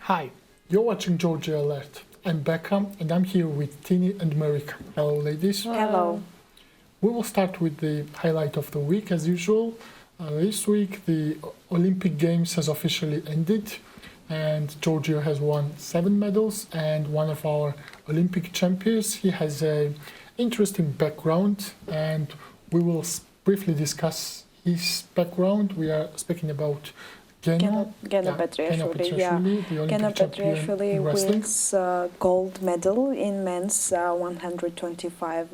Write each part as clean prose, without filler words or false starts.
Hi, you're watching Georgia Alert. I'm Becca and I'm here with Tini and Marika. Hello, ladies. Hello. We will start with the highlight of the week as usual. This week the Olympic Games has officially ended and Georgia has won 7 medals, and one of our Olympic champions, he has an interesting background and we will briefly discuss his background. We are speaking about Geno Petriashvili, the Olympic champion in wrestling. Wins gold medal in men's 125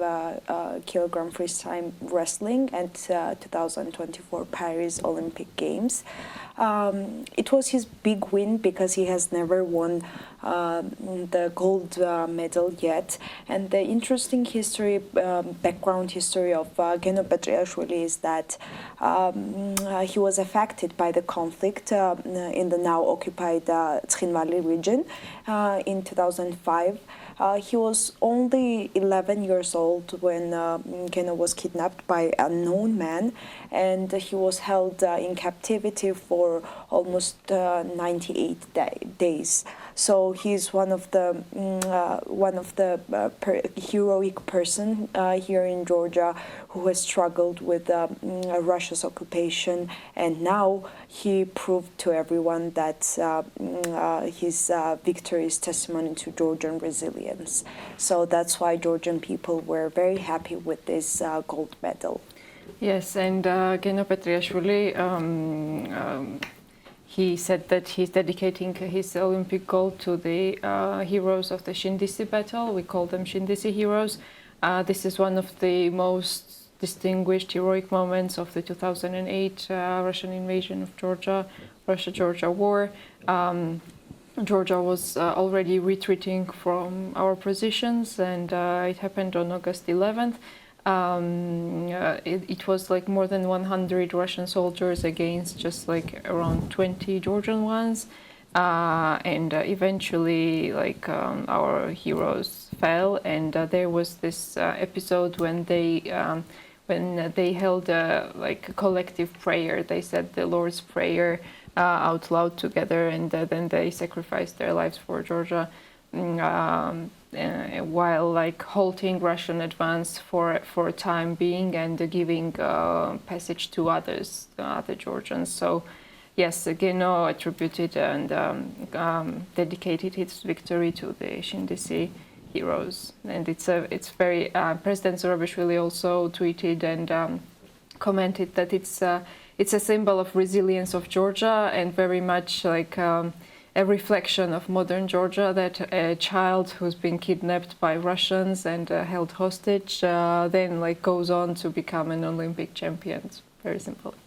kilogram freestyle wrestling at 2024 Paris Olympic Games. It was his big win because he has never won the gold medal yet. And the interesting history, background history of Geno Petriashvili is that he was affected by the conflict in the now occupied Tkhinvali region in 2005. He was only 11 years old when Geno was kidnapped by an unknown man, and he was held in captivity for almost 98 days. So he's one of the heroic person here in Georgia who has struggled with Russia's occupation, and now he proved to everyone that his victory is testimony to Georgian resilience. So that's why Georgian people were very happy with this gold medal. Yes, and Geno Petriashvili, he said that he's dedicating his Olympic gold to the heroes of the Shindisi battle. We call them Shindisi heroes. This is one of the most distinguished heroic moments of the 2008 Russian invasion of Georgia, Russia-Georgia war. Georgia was already retreating from our positions, and it happened on August 11th. It was like more than 100 Russian soldiers against just like around 20 Georgian ones, and eventually like our heroes fell, and there was this episode when they held like a collective prayer. They said the Lord's Prayer out loud together, and then they sacrificed their lives for Georgia. While like halting Russian advance for a time being and giving passage to other Georgians. So yes, Geno attributed and dedicated his victory to the Shindisi heroes, and it's very President Zurabishvili also tweeted and commented that it's a symbol of resilience of Georgia, and very much like a reflection of modern Georgia, that a child who's been kidnapped by Russians and held hostage then like goes on to become an Olympic champion. It's very symbolic.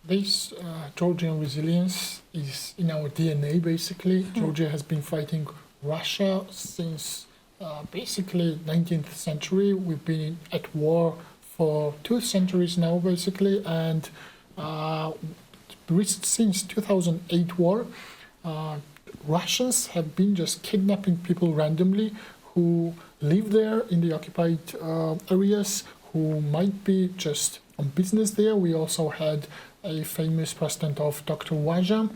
This Georgian resilience is in our DNA, basically. Georgia has been fighting Russia since basically 19th century. We've been at war for 2 centuries now, basically, and since 2008 war, Russians have been just kidnapping people randomly who live there in the occupied areas, who might be just on business there. We also had a famous president of Dr. Waja,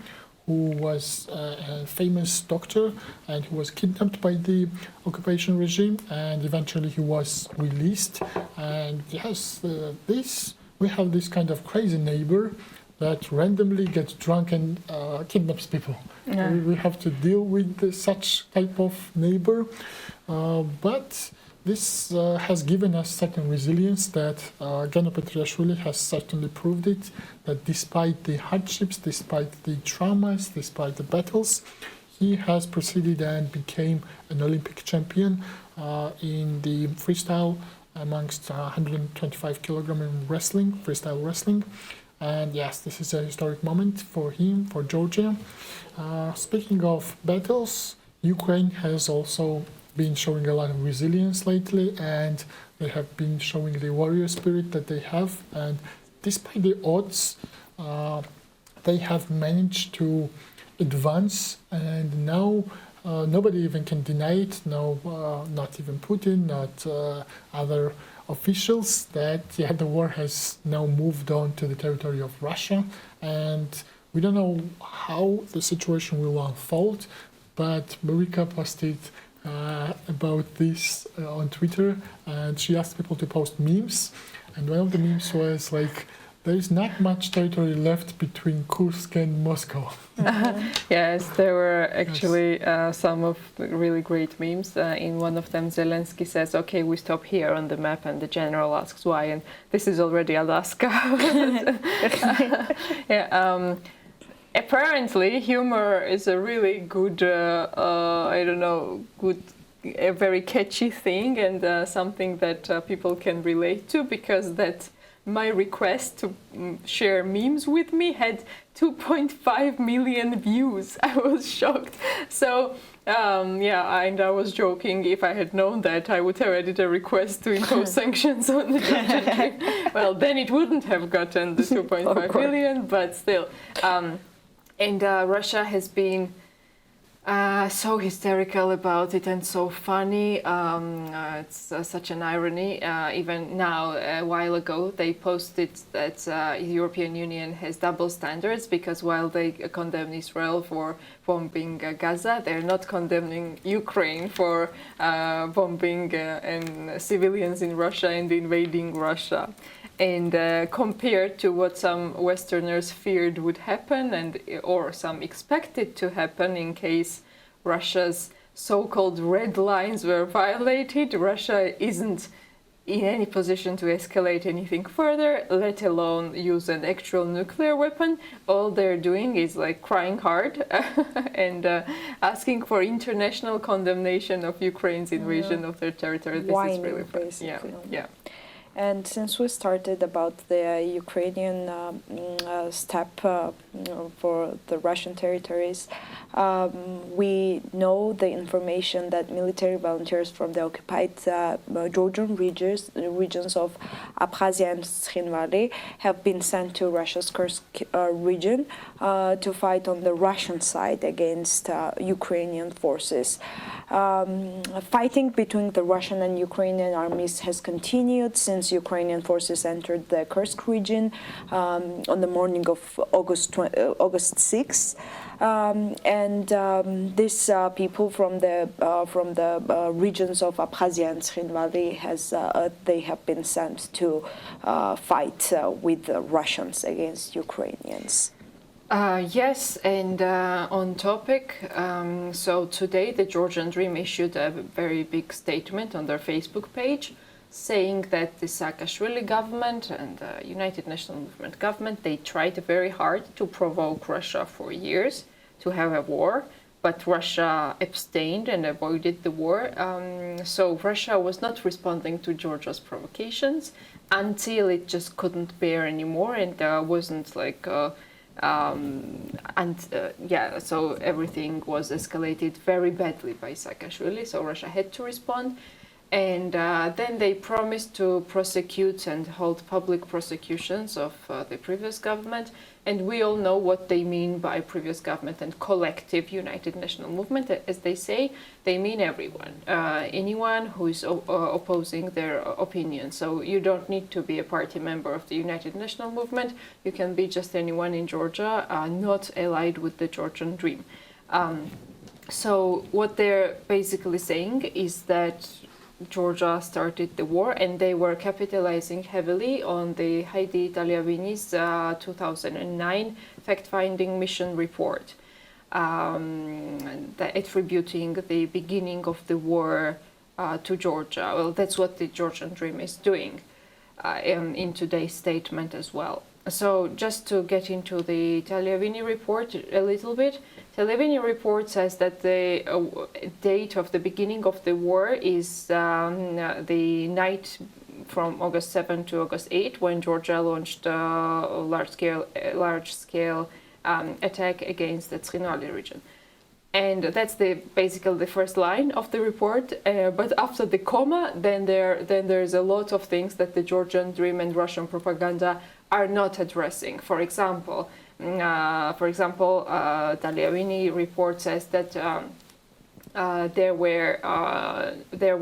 who was a famous doctor and who was kidnapped by the occupation regime, and eventually he was released. And yes, we have this kind of crazy neighbor that randomly gets drunk and kidnaps people. Yeah. We have to deal with such type of neighbor, but this has given us certain resilience that Geno Petriashvili has certainly proved it, that despite the hardships, despite the traumas, despite the battles, he has proceeded and became an Olympic champion in the freestyle amongst 125 kilogram in wrestling, freestyle wrestling. And yes, this is a historic moment for him, for Georgia. Speaking of battles, Ukraine has also been showing a lot of resilience lately, and they have been showing the warrior spirit that they have. And despite the odds, they have managed to advance, and now nobody even can deny it. No, not even Putin, not other officials, that the war has now moved on to the territory of Russia, and We don't know how the situation will unfold, but Marika posted about this on Twitter, and she asked people to post memes, and one of the memes was like, there is not much territory left between Kursk and Moscow. Yes, there were actually some of the really great memes. In one of them, Zelensky says, "Okay, we stop here on the map," and the general asks why, and this is already Alaska. Yeah. Apparently, humor is a really good, a very catchy thing, and something that people can relate to, because that my request to share memes with me had 2.5 million views. I was shocked. So, and I was joking, if I had known that, I would have added a request to impose sanctions on the Georgian Dream. Well, then it wouldn't have gotten the 2.5 million, but still. Russia has been so hysterical about it and so funny. It's such an irony. Even now, a while ago, they posted that the European Union has double standards, because while they condemn Israel for bombing Gaza, they're not condemning Ukraine for bombing civilians in Russia and invading Russia. And compared to what some Westerners feared would happen, or some expected to happen in case Russia's so-called red lines were violated, Russia isn't in any position to escalate anything further, let alone use an actual nuclear weapon. All they're doing is like crying hard and asking for international condemnation of Ukraine's invasion of their territory. This is really basically. Yeah. And since we started about the Ukrainian step for the Russian territories, we know the information that military volunteers from the occupied Georgian regions of Abkhazia and Sakhin Valley have been sent to Russia's Kursk region to fight on the Russian side against Ukrainian forces. Fighting between the Russian and Ukrainian armies has continued since Ukrainian forces entered the Kursk region on the morning of August 6th. These people from the regions of Abkhazia and Sakhin Valley they have been sent to fight with the Russians against Ukrainians. Yes, and on topic, so today the Georgian Dream issued a very big statement on their Facebook page, saying that the Saakashvili government and the United National Movement government, they tried very hard to provoke Russia for years to have a war, but Russia abstained and avoided the war. So Russia was not responding to Georgia's provocations until it just couldn't bear anymore, and wasn't like... so everything was escalated very badly by Saakashvili, so Russia had to respond. And then they promised to prosecute and hold public prosecutions of the previous government. And we all know what they mean by previous government and collective United National Movement. As they say, they mean everyone, anyone who is opposing their opinion. So you don't need to be a party member of the United National Movement. You can be just anyone in Georgia, not allied with the Georgian Dream. So what they're basically saying is that Georgia started the war, and they were capitalizing heavily on the Heidi Taliavini's 2009 fact-finding mission report, attributing the beginning of the war to Georgia. Well, that's what the Georgian Dream is doing in today's statement as well. So just to get into the Taliavini report a little bit, Taliavini report says that the date of the beginning of the war is the night from August 7 to August 8, when Georgia launched a large-scale attack against the Sakhin Valley region. And that's basically the first line of the report. But after the comma, then there's a lot of things that the Georgian Dream and Russian propaganda are not addressing. For example, Taliavini report says that there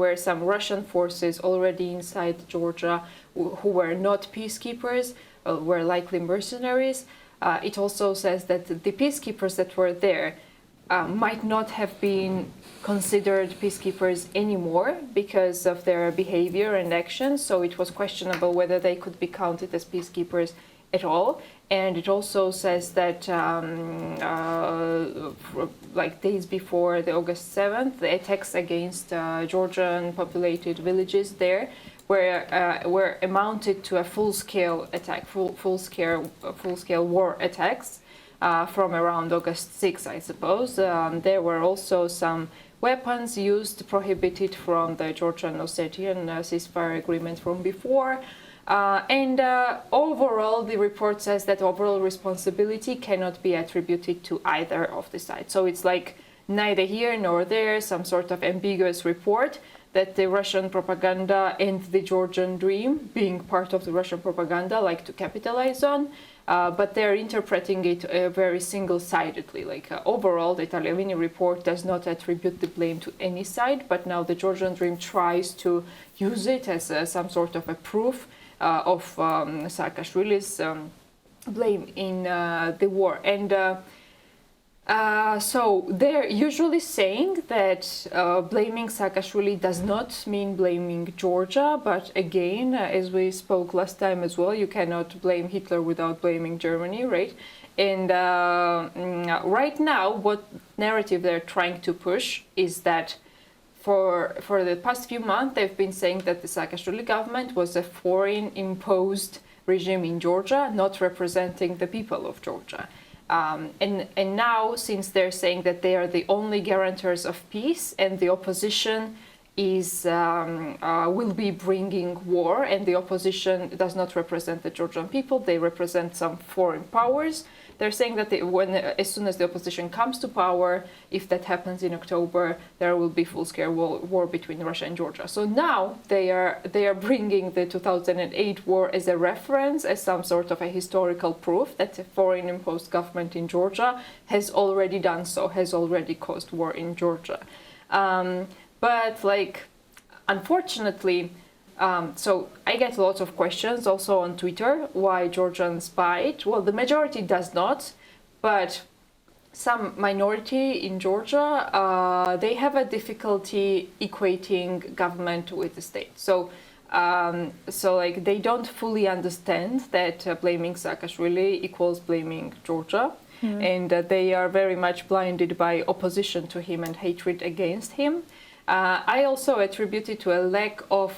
were some Russian forces already inside Georgia who were not peacekeepers, were likely mercenaries. it also says that the peacekeepers that were there might not have been considered peacekeepers anymore because of their behavior and actions. So it was questionable whether they could be counted as peacekeepers at all. And it also says that like days before the August 7th, the attacks against Georgian populated villages there were amounted to a full-scale attack, full-scale war attacks from around August 6, I suppose. There were also some weapons used prohibited from the Georgian-Ossetian ceasefire agreement from before. And overall, the report says that overall responsibility cannot be attributed to either of the sides. So it's like neither here nor there, some sort of ambiguous report that the Russian propaganda and the Georgian dream, being part of the Russian propaganda, like to capitalize on. But they're interpreting it very single-sidedly. Like overall, the Tagliavini report does not attribute the blame to any side, but now the Georgian dream tries to use it as some sort of a proof of Saakashvili's blame in the war. And so they're usually saying that blaming Saakashvili does not mean blaming Georgia, but again, as we spoke last time as well, you cannot blame Hitler without blaming Germany, right? And right now, what narrative they're trying to push is that for the past few months, they've been saying that the Saakashvili government was a foreign-imposed regime in Georgia, not representing the people of Georgia. And now, since they're saying that they are the only guarantors of peace and the opposition is will be bringing war, and the opposition does not represent the Georgian people, they represent some foreign powers. They're saying that as soon as the opposition comes to power, if that happens in October, there will be full-scale war between Russia and Georgia. So now they are bringing the 2008 war as a reference, as some sort of a historical proof that a foreign-imposed government in Georgia has already done so, has already caused war in Georgia. But unfortunately, so I get lots of questions also on Twitter, why Georgians buy it. Well, the majority does not, but some minority in Georgia, they have a difficulty equating government with the state. So they don't fully understand that blaming Saakashvili equals blaming Georgia. And they are very much blinded by opposition to him and hatred against him. I also attribute it to a lack of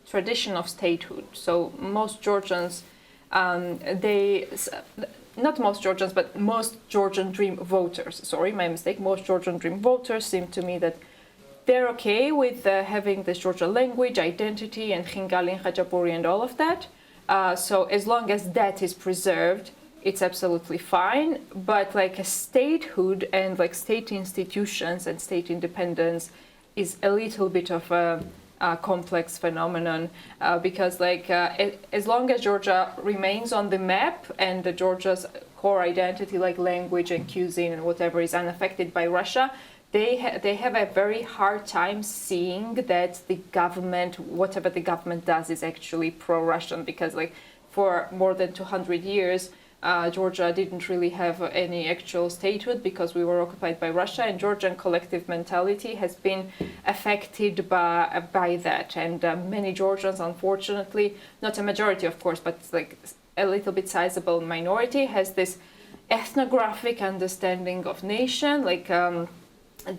tradition of statehood. So most Georgians, not most Georgians, but most Georgian Dream voters. Sorry, my mistake. Most Georgian Dream voters seem to me that they're okay with having this Georgian language, identity, and Khingali and Khachapuri and all of that. So as long as that is preserved, it's absolutely fine, but like a statehood and like state institutions and state independence is a little bit of a complex phenomenon because as long as Georgia remains on the map and Georgia's core identity like language and cuisine and whatever is unaffected by Russia, they have a very hard time seeing that the government, whatever the government does, is actually pro-Russian because for more than 200 years, Georgia didn't really have any actual statehood because we were occupied by Russia, and Georgian collective mentality has been affected by that. And many Georgians, unfortunately, not a majority of course, but a little bit sizable minority, has this ethnographic understanding of nation,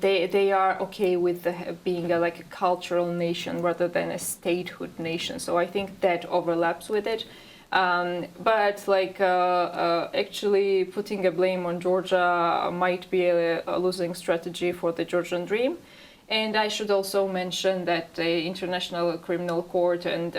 they are okay with being a cultural nation rather than a statehood nation. So I think that overlaps with it. But actually putting a blame on Georgia might be a losing strategy for the Georgian Dream. And I should also mention that the International Criminal Court and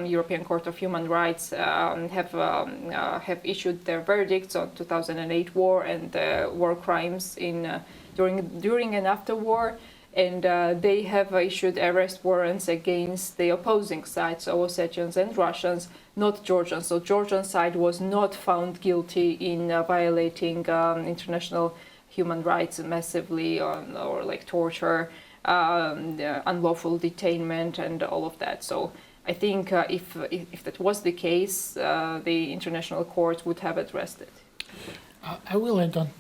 European Court of Human Rights have issued their verdicts on 2008 war and war crimes during and after war. And they have issued arrest warrants against the opposing sides, so Ossetians and Russians, not Georgians. So Georgian side was not found guilty in violating international human rights massively or torture, unlawful detainment and all of that. So I think if that was the case, the international court would have addressed it. I will add on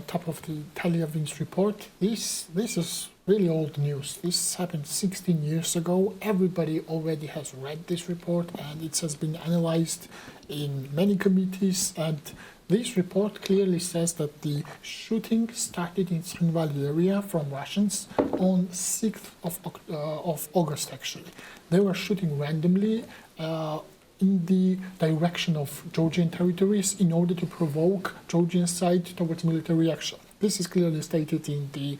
top of the Talyavin's report. This is really old news. This happened 16 years ago. Everybody already has read this report, and it has been analyzed in many committees. And this report clearly says that the shooting started in Trinval area from Russians on 6th of August, actually. They were shooting randomly in the direction of Georgian territories in order to provoke Georgian side towards military action. This is clearly stated in the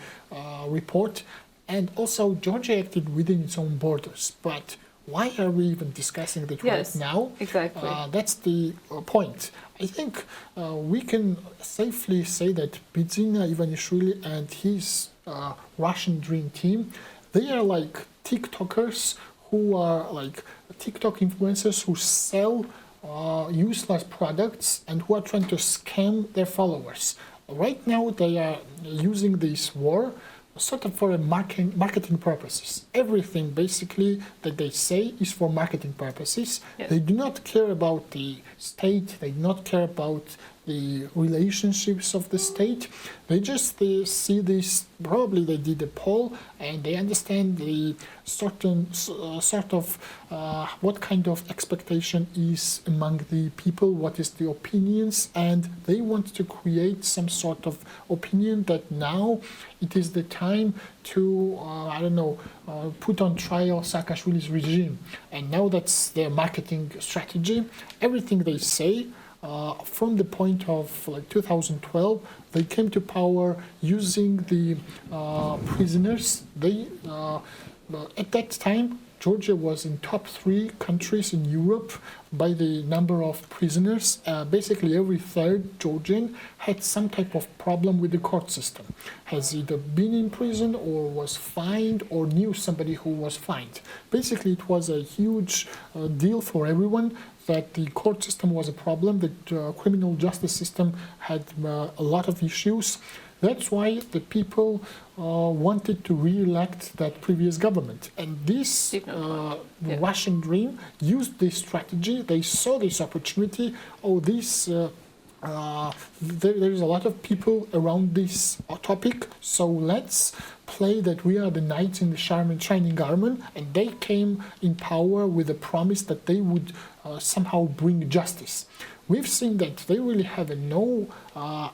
report. And also, Georgia acted within its own borders. But why are we even discussing that right now? Exactly. That's the point. I think we can safely say that Bidzina Ivanishvili and his Russian Dream Team, they are like TikTokers who are like TikTok influencers who sell useless products and who are trying to scam their followers. Right now, they are using this war sort of for a marketing purposes. Everything basically that they say is for marketing purposes. Yes. They do not care about the state. They do not care about the relationships of the state. They just see this. Probably they did a poll and they understand the sort of what kind of expectation is among the people, what is the opinions, and they want to create some sort of opinion that now it is the time to put on trial Saakashvili's regime. And now that's their marketing strategy. Everything they say. From the point of 2012, they came to power using the prisoners. At that time, Georgia was in top 3 countries in Europe by the number of prisoners. Basically, every third Georgian had some type of problem with the court system. Has either been in prison or was fined or knew somebody who was fined. Basically, it was a huge deal for everyone that the court system was a problem, the criminal justice system had a lot of issues. That's why the people wanted to re-elect that previous government. And this Russian Dream used this strategy. They saw this opportunity. There is a lot of people around this topic, so let's play that we are the knights in the shining armor, and they came in power with a promise that they would somehow bring justice. We've seen that they really have no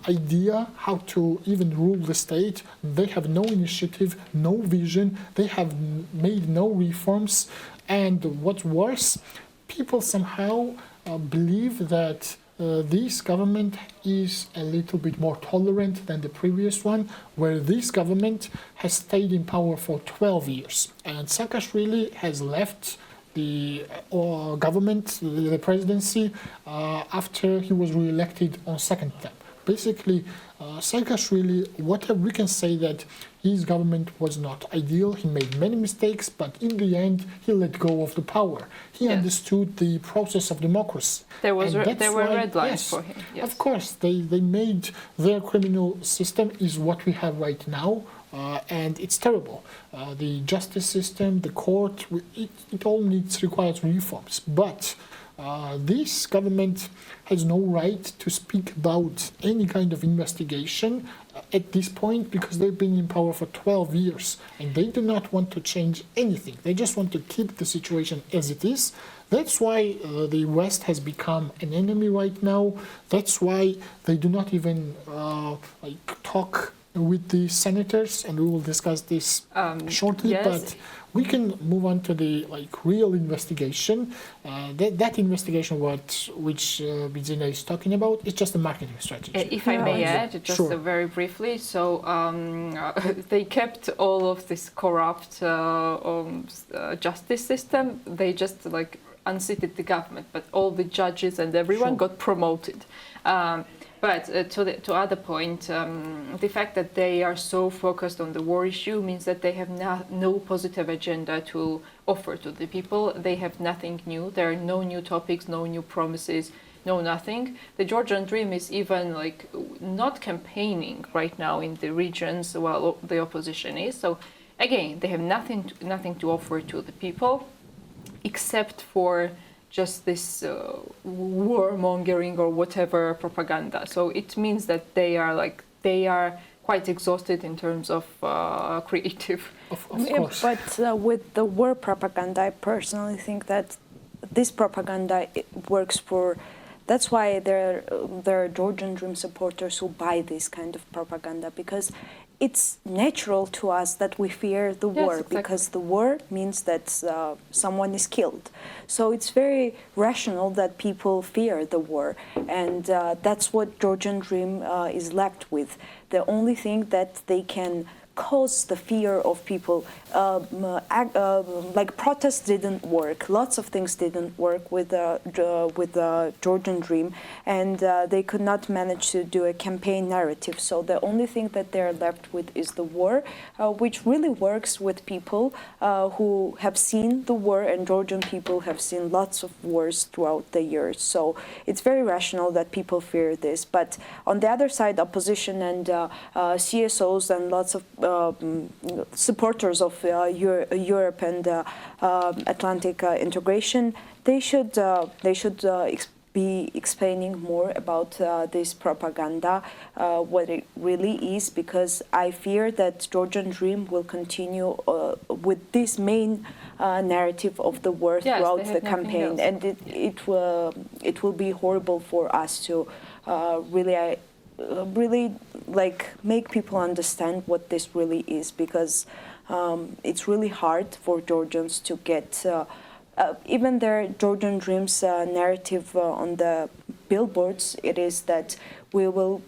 idea how to even rule the state. They have no initiative, no vision. They have made no reforms. And what's worse, people somehow believe that this government is a little bit more tolerant than the previous one, where this government has stayed in power for 12 years. And Saakashvili has left the government, the presidency, after he was re-elected on second term. Basically, Saakashvili, we can say that his government was not ideal. He made many mistakes, but in the end, he let go of the power. He understood the process of democracy. There were red lines for him. Yes. Of course, they made their criminal system is what we have right now. And it's terrible. The justice system, the court, it all requires reforms. But this government has no right to speak about any kind of investigation at this point because they've been in power for 12 years and they do not want to change anything. They just want to keep the situation as it is. That's why the West has become an enemy right now. That's why they do not even talk with the senators, and we will discuss this shortly. Yes. But we can move on to the real investigation. That investigation, which Bidzina is talking about, is just a marketing strategy. If I may add, just very briefly, so they kept all of this corrupt justice system. They just unseated the government, but all the judges and everyone got promoted. But to other point, the fact that they are so focused on the war issue means that they have no positive agenda to offer to the people. They have nothing new. There are no new topics, no new promises, no nothing. The Georgian Dream is even not campaigning right now in the regions while the opposition is. So again, they have nothing to offer to the people. except for just this warmongering or whatever propaganda. So it means that they are quite exhausted in terms of creative. Of Yeah, course. but with the war propaganda, I personally think that this propaganda works for. That's why there are Georgian Dream supporters who buy this kind of propaganda, because it's natural to us that we fear the war, exactly. because the war means that someone is killed. So it's very rational that people fear the war, and that's what Georgian Dream is left with. The only thing that they can cause the fear of people, like protests didn't work. Lots of things didn't work with the Georgian Dream, and they could not manage to do a campaign narrative. So the only thing that they're left with is the war, which really works with people who have seen the war, and Georgian people have seen lots of wars throughout the years. So it's very rational that people fear this. But on the other side, opposition and CSOs and lots of supporters of Europe and Atlantic integration, they should be explaining more about this propaganda, what it really is, because I fear that Georgian Dream will continue with this main narrative of the war throughout the campaign, and it will be horrible for us to really like make people understand what this really is, because it's really hard for Georgians to get even their Georgian Dreams narrative on the billboards. It is that we will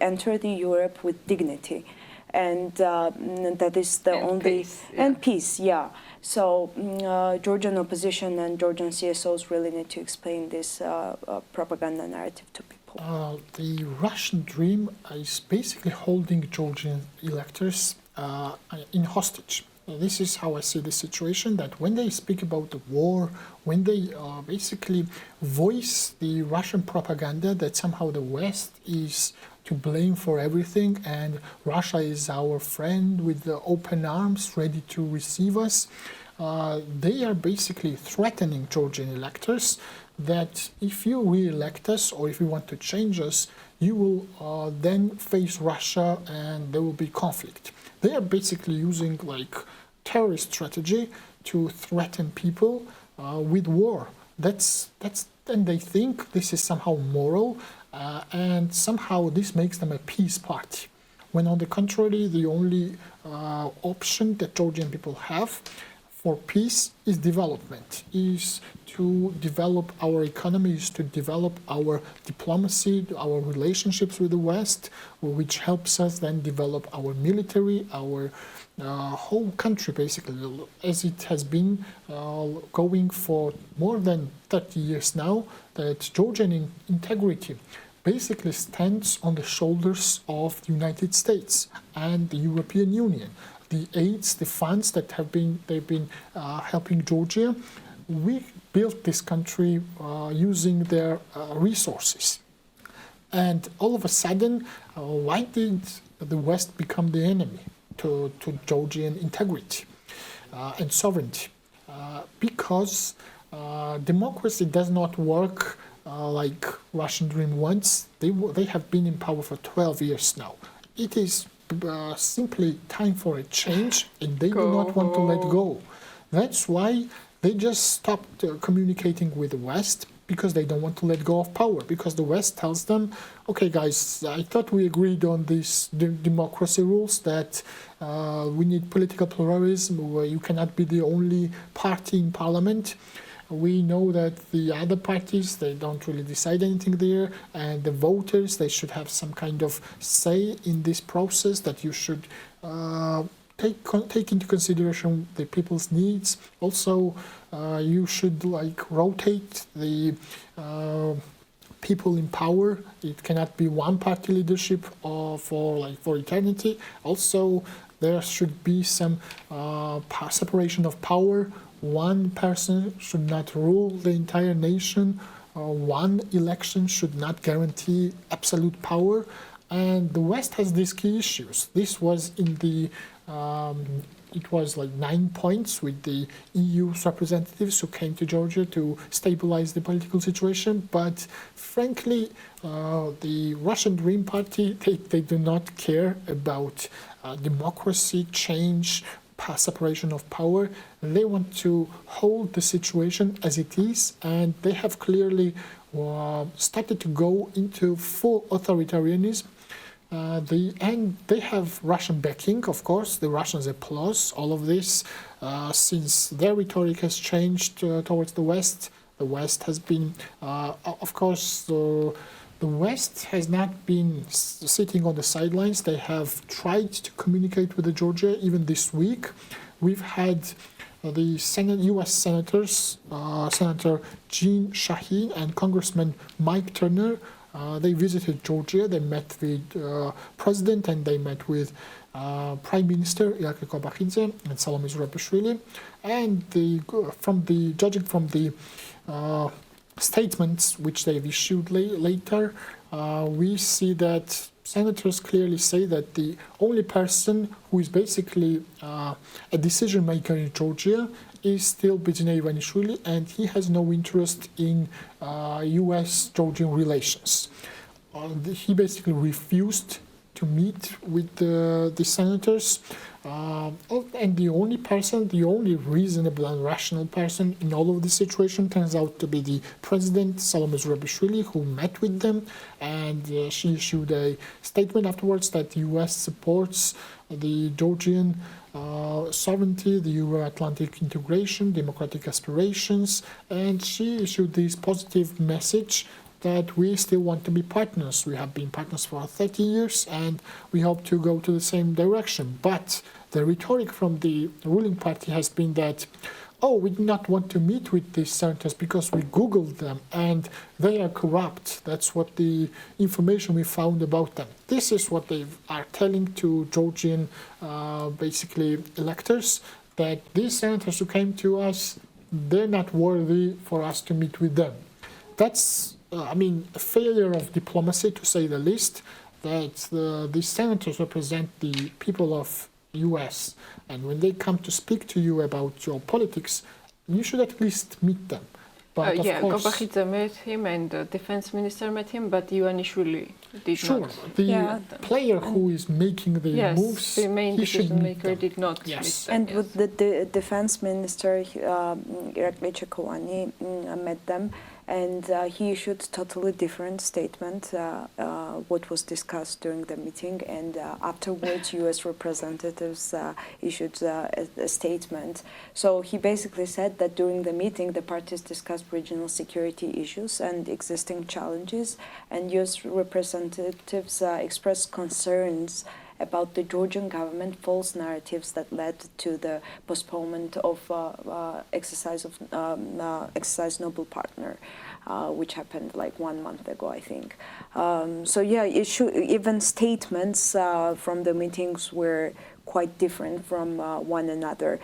enter the Europe with dignity, and that is the only peace, and peace. Yeah. So Georgian opposition and Georgian CSOs really need to explain this propaganda narrative to people. The Russian Dream is basically holding Georgian electors in hostage. This is how I see the situation, that when they speak about the war, when they basically voice the Russian propaganda that somehow the West is to blame for everything and Russia is our friend with the open arms ready to receive us, they are basically threatening Georgian electors that if you re-elect us or if you want to change us, you will then face Russia and there will be conflict. They are basically using like terrorist strategy to threaten people with war. And they think this is somehow moral, and somehow this makes them a peace party. When on the contrary, the only option that Georgian people have for peace is development, is to develop our economy, is to develop our diplomacy, our relationships with the West, which helps us then develop our military, our whole country basically, as it has been going for more than 30 years now, that Georgian integrity basically stands on the shoulders of the United States and the European Union. The aids, the funds that they've been helping Georgia, we built this country using their resources. And all of a sudden, why did the West become the enemy to Georgian integrity and sovereignty? Because democracy does not work like Russian Dream wants. They have been in power for 12 years now. It is simply time for a change, and they do not want to let go. That's why they just stopped communicating with the West, because they don't want to let go of power, because the West tells them, okay guys, I thought we agreed on these democracy rules that we need political pluralism, where you cannot be the only party in parliament. We know that the other parties, they don't really decide anything there, and the voters, they should have some kind of say in this process, that you should take into consideration the people's needs. Also, you should rotate the people in power. It cannot be one party leadership for eternity. Also, there should be some separation of power. One person should not rule the entire nation. One election should not guarantee absolute power. And the West has these key issues. This was in the it was like 9 points with the EU's representatives who came to Georgia to stabilize the political situation. But frankly, the Russian Dream Party, they do not care about democracy, change, separation of power. They want to hold the situation as it is, and they have clearly started to go into full authoritarianism. And they have Russian backing, of course. The Russians applause all of this, since their rhetoric has changed towards the West. The West has been, of course, the West has not been sitting on the sidelines. They have tried to communicate with Georgia. Even this week, we've had the U.S. senators, Senator Jean Shaheen and Congressman Mike Turner. They visited Georgia. They met with President and they met with Prime Minister Irakli Kobakhidze and Salome Zurabishvili. And judging from the statements which they've issued later, we see that senators clearly say that the only person who is basically a decision maker in Georgia is still Bidzina Ivanishvili, and he has no interest in U.S.-Georgian relations. He basically refused to meet with the senators, and the only reasonable and rational person in all of this situation turns out to be the president, Salome Zurabishvili, who met with them, and she issued a statement afterwards that the U.S. supports the Georgian sovereignty, the Euro-Atlantic integration, democratic aspirations, and she issued this positive message that we still want to be partners. We have been partners for 30 years and we hope to go to the same direction. But the rhetoric from the ruling party has been that, oh, we do not want to meet with these senators because we Googled them and they are corrupt. That's what the information we found about them. This is what they are telling to Georgian, basically, electors, that these senators who came to us, they're not worthy for us to meet with them. That's, a failure of diplomacy, to say the least, that these senators represent the people of US, and when they come to speak to you about your politics, you should at least meet them. But Kobakhidze met him and the defense minister met him, but Ivanishvili did not. The player who is making the moves, the main decision maker did not meet them. And with the defense minister, Irakli Chekovani, met them. And he issued totally different statement, what was discussed during the meeting. And afterwards, U.S. representatives issued a statement. So he basically said that during the meeting, the parties discussed regional security issues and existing challenges. And U.S. representatives expressed concerns about the Georgian government false narratives that led to the postponement of exercise Nobel Partner, which happened like 1 month ago, I think. Even statements from the meetings were quite different from one another.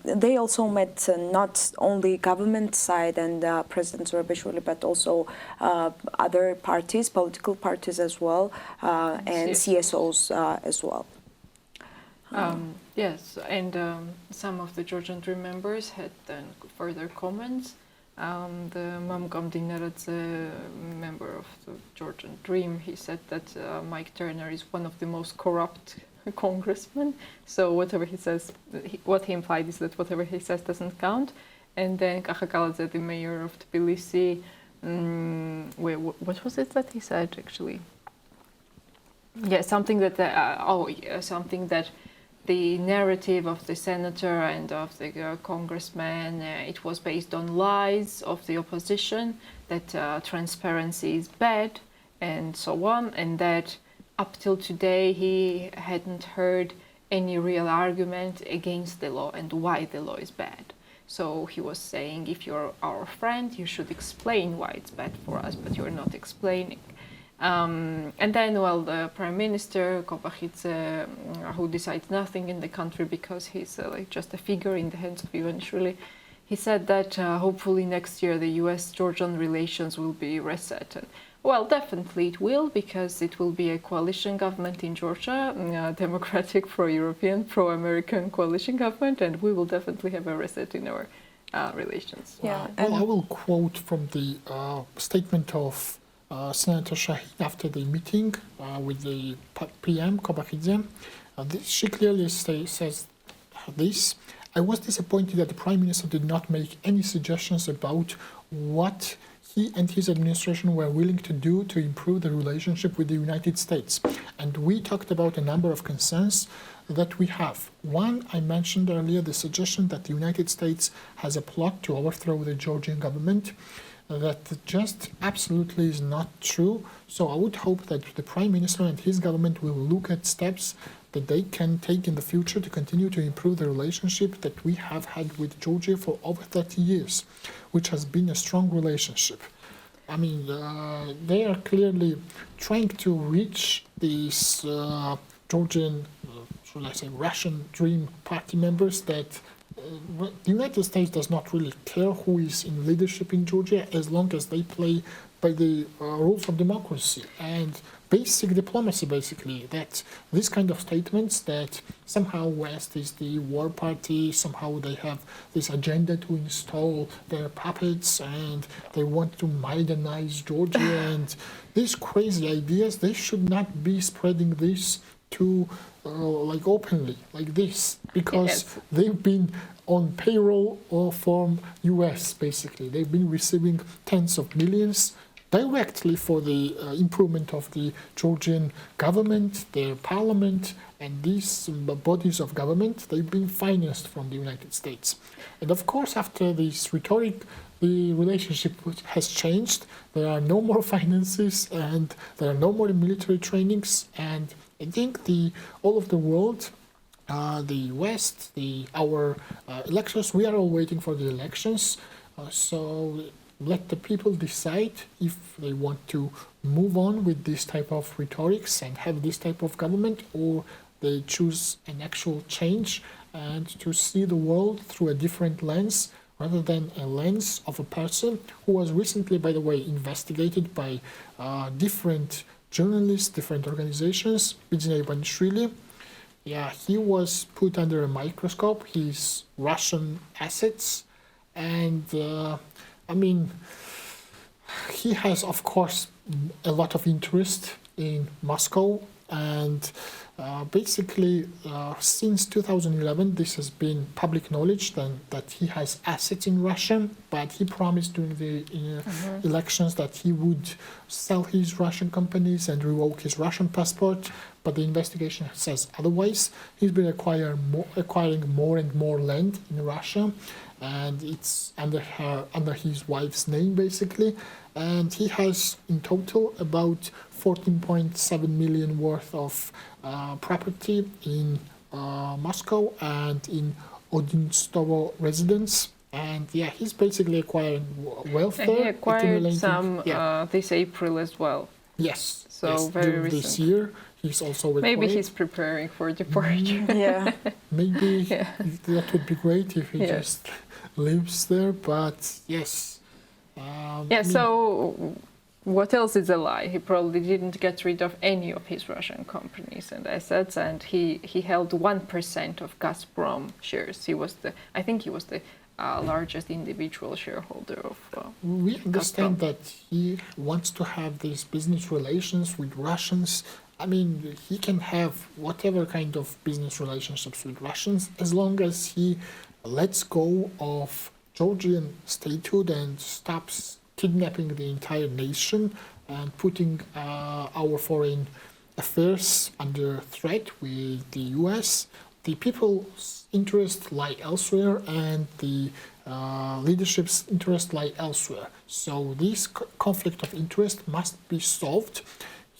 They also met not only government side and President Zurabishvili, but also other parties, political parties as well, and CSOs as well. Yes, and some of the Georgian Dream members had then further comments. The Mamgam Dinaradze, member of the Georgian Dream, he said that Mike Turner is one of the most corrupt congressman, so whatever he says, what he implied is that whatever he says doesn't count. And then Kakhakaladze, the mayor of Tbilisi, what was it that he said actually? Yeah, something that the narrative of the senator and of the congressman, it was based on lies of the opposition, that transparency is bad, and so on, and that up till today, he hadn't heard any real argument against the law and why the law is bad. So he was saying, if you're our friend, you should explain why it's bad for us, but you're not explaining. And then, the Prime Minister, Kobakhidze, who decides nothing in the country because he's just a figure in the hands of Ivanishvili, he said that hopefully next year the US-Georgian relations will be reset. And Well, definitely it will, because it will be a coalition government in Georgia, democratic, pro-European, pro-American coalition government, and we will definitely have a reset in our relations. Yeah, Well, I will quote from the statement of Senator Shaheen after the meeting with the PM, Kobakidze. She clearly says this: I was disappointed that the Prime Minister did not make any suggestions about what he and his administration were willing to do to improve the relationship with the United States. And we talked about a number of concerns that we have. One, I mentioned earlier, the suggestion that the United States has a plot to overthrow the Georgian government. That just absolutely is not true. So I would hope that the Prime Minister and his government will look at steps that they can take in the future to continue to improve the relationship that we have had with Georgia for over 30 years, which has been a strong relationship. I mean, they are clearly trying to reach these Georgian, should I say, Russian Dream Party members that the United States does not really care who is in leadership in Georgia as long as they play by the rules of democracy and basic diplomacy, basically. That these kind of statements that somehow West is the war party, somehow they have this agenda to install their puppets and they want to Maidanize Georgia and these crazy ideas, they should not be spreading this to like openly like this, because they've been on payroll from US, basically. They've been receiving tens of millions directly for the improvement of the Georgian government, their parliament, and these bodies of government. They've been financed from the United States. And of course, after this rhetoric, the relationship has changed. There are no more finances and there are no more military trainings. And I think all of the world, the West, our elections, we are all waiting for the elections. So let the people decide if they want to move on with this type of rhetorics and have this type of government, or they choose an actual change and to see the world through a different lens rather than a lens of a person who was recently, by the way, investigated by different journalists, different organizations. Bidzina Ivanishvili, yeah, he was put under a microscope, his Russian assets, and I mean, he has, of course, a lot of interest in Moscow, and basically, since 2011, this has been public knowledge that he has assets in Russia, but he promised during the elections that he would sell his Russian companies and revoke his Russian passport, but the investigation says otherwise. He's been acquiring more and more land in Russia, and it's under his wife's name, basically. And he has in total about 14.7 million worth of property in Moscow and in Odinstovo residence. And yeah, he's basically acquiring wealth there. And he acquired some this April as well. Yes. So yes, very during recent. this year, he's also acquired. Maybe he's preparing for departure. Yeah. Maybe that would be great if he just lives there. But yes. So what else is a lie? He probably didn't get rid of any of his Russian companies and assets, and he held 1% of Gazprom shares. I think he was the largest individual shareholder of we understand Gazprom. that he wants to have these business relations with Russians. I mean, he can have whatever kind of business relationships with Russians as long as he lets go of Georgian statehood and stops kidnapping the entire nation and putting our foreign affairs under threat with the US. The people's interests lie elsewhere and the leadership's interests lie elsewhere. So this conflict of interest must be solved.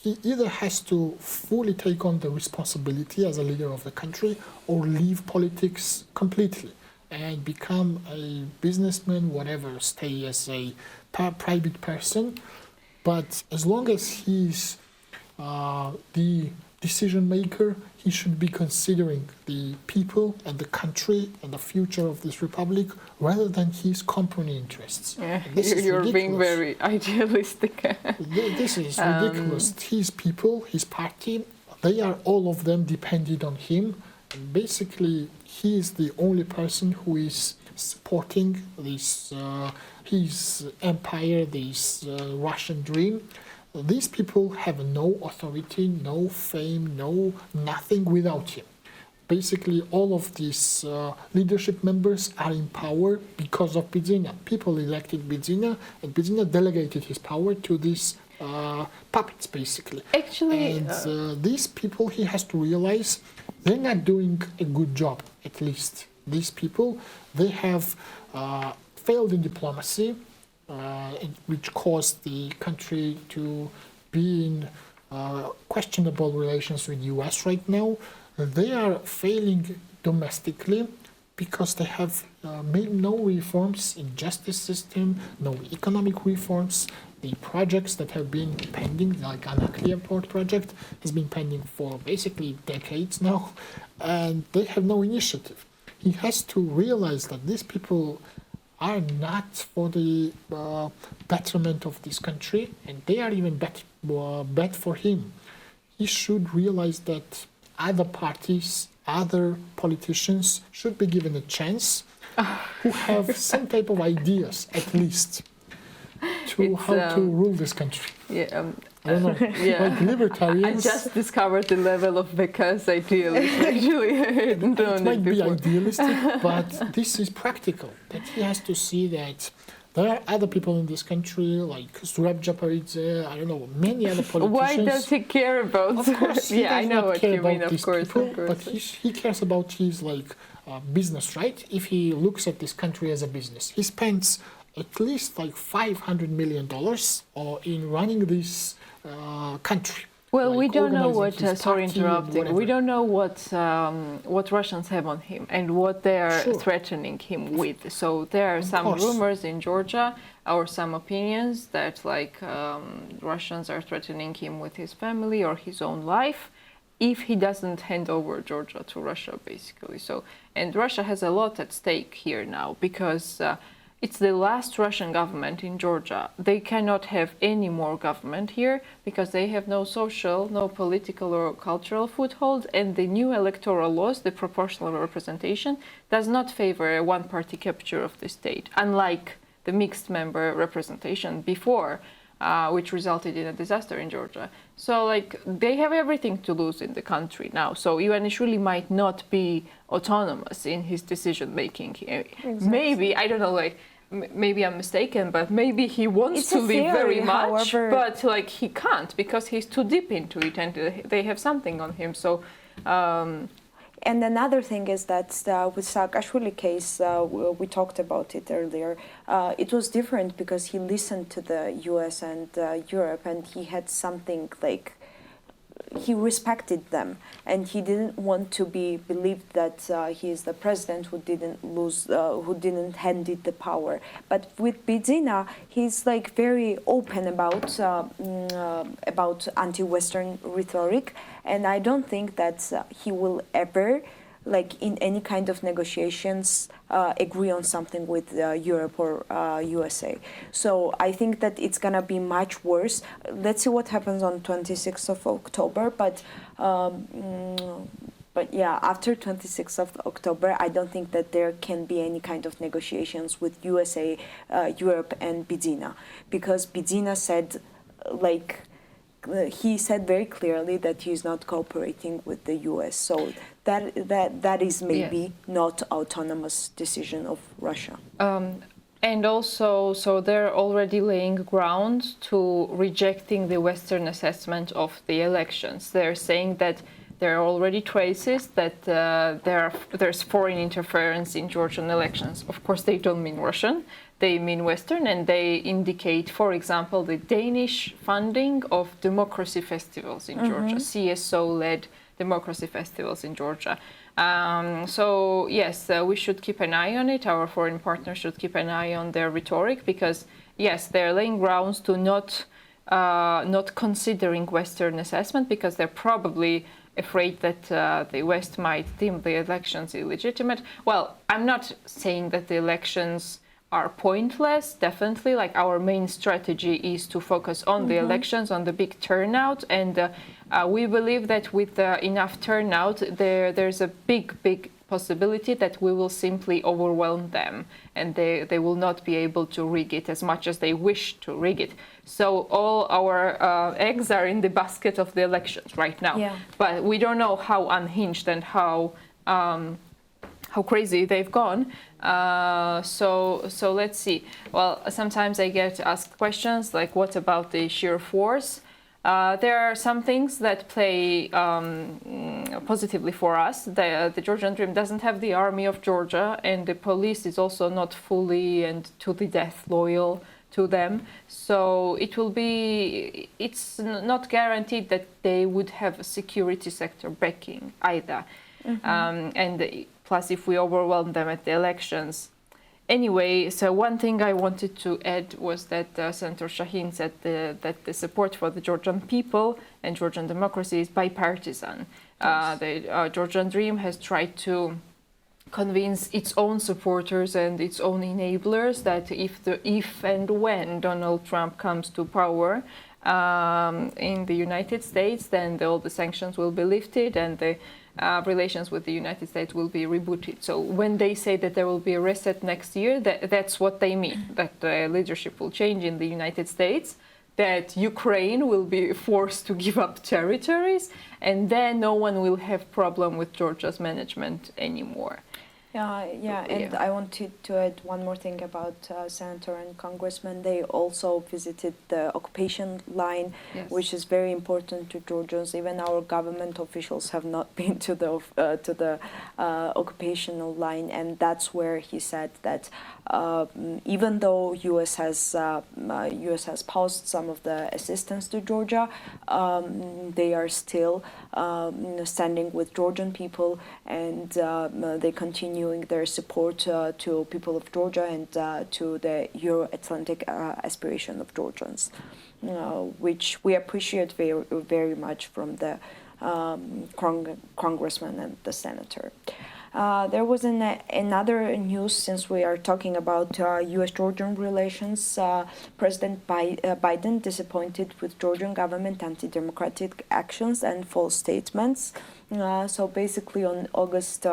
He either has to fully take on the responsibility as a leader of the country or leave politics completely and become a businessman, whatever, stay as a private person. But as long as he's the decision maker, he should be considering the people and the country and the future of this republic rather than his company interests. Yeah, This is you're being ridiculous. very idealistic. This is ridiculous. His people, his party, they are all of them dependent on him. And basically, he is the only person who is supporting this his empire, this Russian dream. These people have no authority, no fame, no nothing without him. Basically, all of these leadership members are in power because of Bidzina. People elected Bidzina, and Bidzina delegated his power to these puppets, basically. Actually, And these people, he has to realize, they're not doing a good job, at least. These people, they have failed in diplomacy, which caused the country to be in questionable relations with U.S. right now. They are failing domestically because they have made no reforms in justice system, no economic reforms. The projects that have been pending, like Anakli Airport project, has been pending for basically decades now, and they have no initiative. He has to realize that these people are not for the betterment of this country, and they are even bad for him. He should realize that other parties, other politicians should be given a chance who have some type of ideas, at least, to how to rule this country. Yeah, I don't know, yeah. like libertarians. I just discovered the level of Becca's idealism. Actually, I hadn't It known might it be before. idealistic, but this is practical. That he has to see that there are other people in this country, like Zurab Japaridze, I don't know, many other politicians. Why does he care about? Of course, he Yeah, I does know not what care you mean. about Of these course, people, of course. but he cares about his business, right? If he looks at this country as a business, he spends at least like $500 million in running this country. Well, we like don't know organizing what. his Sorry, party, interrupting. We whatever. don't know what Russians have on him and what they are Sure. threatening him with. So there are Of some course. rumors in Georgia or some opinions that Russians are threatening him with his family or his own life if he doesn't hand over Georgia to Russia, basically. So, and Russia has a lot at stake here now because. It's the last Russian government in Georgia. They cannot have any more government here because they have no social, no political or cultural foothold, and the new electoral laws, the proportional representation, does not favor a one-party capture of the state, unlike the mixed member representation before, which resulted in a disaster in Georgia. So, they have everything to lose in the country now. So Ivanishvili might not be autonomous in his decision-making. Exactly. Maybe, I don't know, maybe I'm mistaken, but maybe he wants It's to a leave theory, very much, however- but he can't because he's too deep into it and they have something on him. So, And another thing is that with Saakashvili case, we talked about it earlier. It was different because he listened to the U.S. and Europe, and he had something like he respected them, and he didn't want to be believed that he is the president who didn't hand it the power. But with Bidzina, he's very open about anti-Western rhetoric, and I don't think that he will ever, in any kind of negotiations, agree on something with Europe or USA. So I think that it's gonna be much worse. Let's see what happens on 26th of October, but yeah, after 26th of October, I don't think that there can be any kind of negotiations with USA, Europe, and Bidzina, because Bidzina said, he said very clearly that he's not cooperating with the U.S. So that is maybe not autonomous decision of Russia. And also, so they're already laying ground to rejecting the Western assessment of the elections. They're saying that there are already traces that there's foreign interference in Georgian elections. Of course, they don't mean Russian. They mean Western, and they indicate, for example, the Danish funding of democracy festivals in Georgia, CSO-led democracy festivals in Georgia. So yes, we should keep an eye on it. Our foreign partners should keep an eye on their rhetoric because, yes, they're laying grounds to not not considering Western assessment because they're probably afraid that the West might deem the elections illegitimate. Well, I'm not saying that the elections are pointless, definitely. Like, our main strategy is to focus on the elections, on the big turnout, and we believe that with enough turnout, there's a big possibility that we will simply overwhelm them, and they will not be able to rig it as much as they wish to rig it. So all our eggs are in the basket of the elections right now. Yeah. But we don't know how unhinged and how crazy they've gone. So let's see. Well, sometimes I get asked questions like, what about the sheer force? There are some things that play positively for us. The Georgian Dream doesn't have the army of Georgia, and the police is also not fully and to the death loyal to them. So it's not guaranteed that they would have a security sector backing either. And plus, if we overwhelm them at the elections. Anyway, so one thing I wanted to add was that Senator Shaheen said that the support for the Georgian people and Georgian democracy is bipartisan. Yes. The Georgian Dream has tried to convince its own supporters and its own enablers that if and when Donald Trump comes to power in the United States, then all the sanctions will be lifted and the relations with the United States will be rebooted. So when they say that there will be a reset next year, that's what they mean, that the leadership will change in the United States, that Ukraine will be forced to give up territories, and then no one will have problem with Georgia's management anymore. And I wanted to add one more thing about senator and congressman. They also visited the occupation line, yes, which is very important to Georgians. Even our government officials have not been to the occupational line, and that's where he said that even though U.S. has paused some of the assistance to Georgia, they are still standing with Georgian people, and they continuing their support to people of Georgia and to the Euro-Atlantic aspiration of Georgians, which we appreciate very, very much from the congressman and the senator. There was another news, since we are talking about U.S.-Georgian relations. President Biden disappointed with Georgian government anti-democratic actions and false statements. So basically on August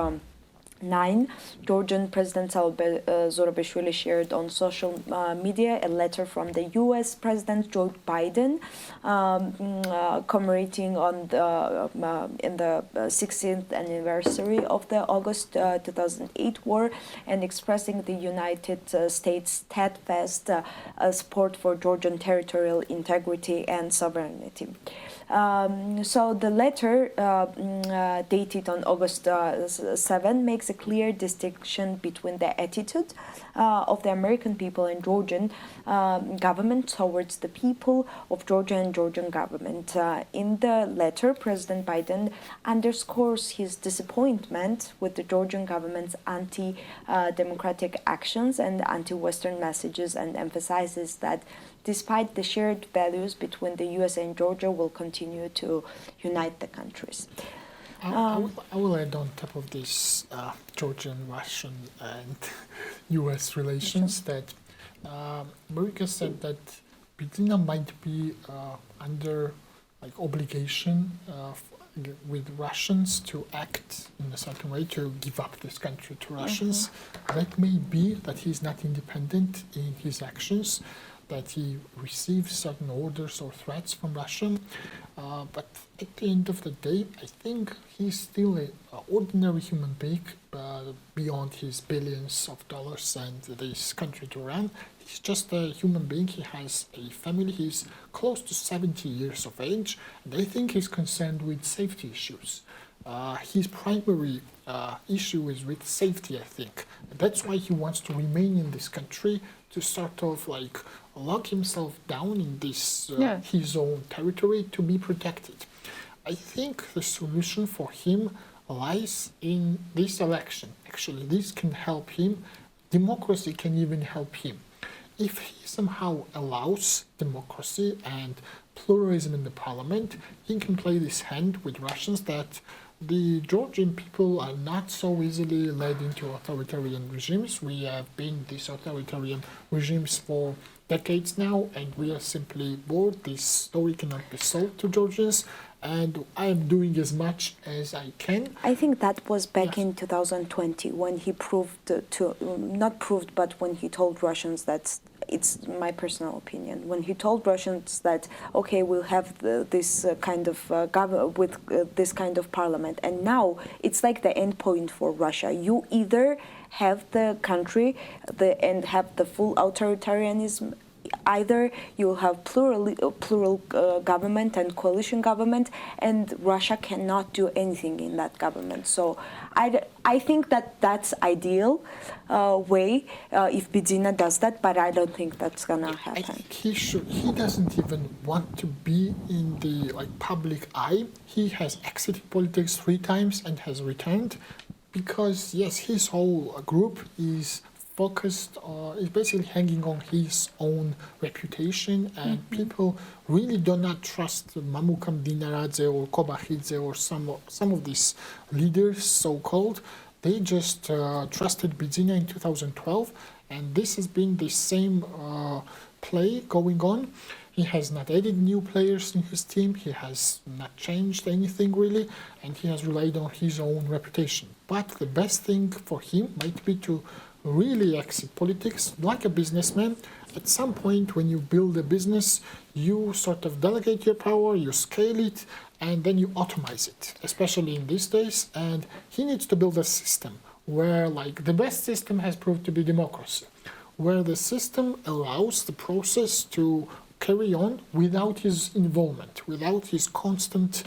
9, Georgian President Zurabishvili shared on social media a letter from the U.S. President Joe Biden commemorating on in the 16th anniversary of the August 2008 war, and expressing the United States' steadfast support for Georgian territorial integrity and sovereignty. So the letter dated on August 7 makes a clear distinction between the attitude of the American people and Georgian government towards the people of Georgia and Georgian government. In the letter, President Biden underscores his disappointment with the Georgian government's anti-democratic actions and anti-Western messages, and emphasizes that despite the shared values between the U.S. and Georgia, will continue to unite the countries. I will add on top of this Georgian, Russian, and U.S. relations that America said that Bidzina might be under obligation with Russians to act in a certain way to give up this country to Russians. That may be that he's not independent in his actions, that he receives certain orders or threats from Russia. But at the end of the day, I think he's still an ordinary human being beyond his billions of dollars and this country to run. He's just a human being. He has a family. He's close to 70 years of age, and I think he's concerned with safety issues. His primary issue is with safety, I think. And that's why he wants to remain in this country, to sort of lock himself down in this his own territory to be protected. I think the solution for him lies in this election. Actually, this can help him. Democracy can even help him. if he somehow allows democracy and pluralism in the parliament, he can play this hand with Russians that the Georgian people are not so easily led into authoritarian regimes. We have been these authoritarian regimes for decades now, and we are simply bored. This story cannot be sold to Georgians, and I am doing as much as I can. I think that was back Yes. in 2020 when he not proved, but when he told Russians that, it's my personal opinion, when he told Russians that, okay, we'll have this kind of this kind of parliament, and now it's like the end point for Russia. You either have the country and have the full authoritarianism, either you'll have plural government and coalition government, and Russia cannot do anything in that government. So I think that's ideal way if Bidzina does that, but I don't think that's gonna I happen. think he doesn't even want to be in the public eye. He has exited politics 3 times and has returned because yes, his whole group is focused is basically hanging on his own reputation, and people really do not trust Mamukam Dinaradze or Kobachidze or some of these leaders, so-called. They just trusted Bidzina in 2012, and this has been the same play going on. He has not added new players in his team, he has not changed anything really, and he has relied on his own reputation. But the best thing for him might be to really exit politics like a businessman. At some point when you build a business, you sort of delegate your power, you scale it, and then you automate it, especially in these days. And he needs to build a system where the best system has proved to be democracy, where the system allows the process to carry on without his involvement, without his constant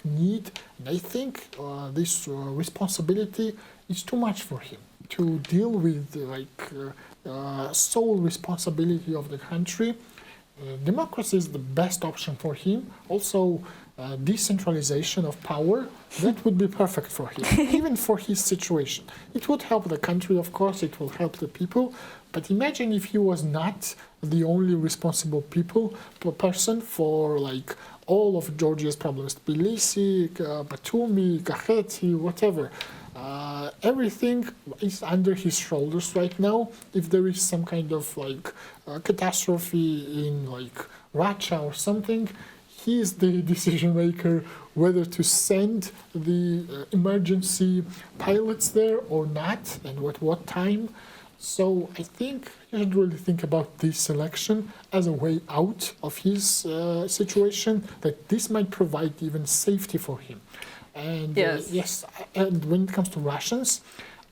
need. And I think this responsibility is too much for him to deal with sole responsibility of the country. Democracy is the best option for him. Also, decentralization of power, that would be perfect for him, even for his situation. It would help the country, of course, it will help the people. But imagine if he was not the only responsible person for all of Georgia's problems, Tbilisi, Batumi, Kakheti, whatever. Everything is under his shoulders right now. If there is some kind of catastrophe in Russia or something, he is the decision maker whether to send the emergency pilots there or not, and at what time. So I think you should really think about this election as a way out of his situation, that this might provide even safety for him. And yes. And when it comes to Russians,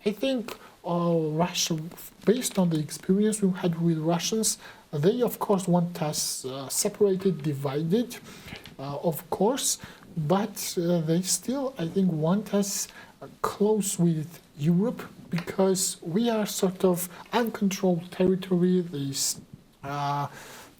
I think Russia, based on the experience we've had with Russians, they of course want us separated, divided, of course, but they still, I think, want us close with Europe, because we are sort of uncontrolled territory, this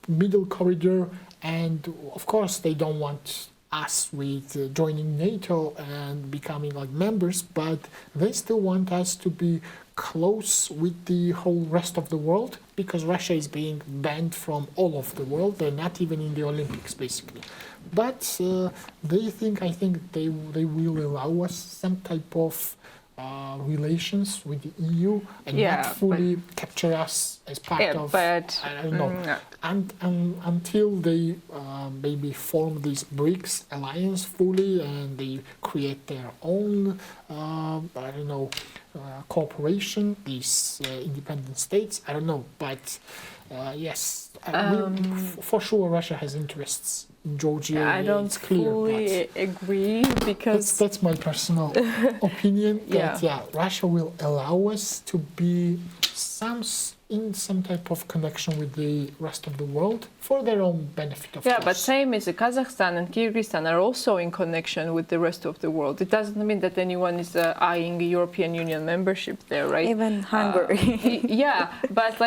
middle corridor, and of course they don't want us with joining NATO and becoming members, but they still want us to be close with the whole rest of the world, because Russia is being banned from all of the world. They're not even in the Olympics, basically. But I think they will allow us some type of relations with the EU and not fully capture us as part of, I don't know, until they maybe form this BRICS alliance fully and they create their own, cooperation, these independent states. I don't know, but yes, for sure Russia has interests in Georgia. I don't it's clear, fully agree, because that's my personal opinion. That Russia will allow us to be in some type of connection with the rest of the world for their own benefit, of course. But same as Kazakhstan and Kyrgyzstan are also in connection with the rest of the world. It doesn't mean that anyone is eyeing European Union membership there, right? Even Hungary. But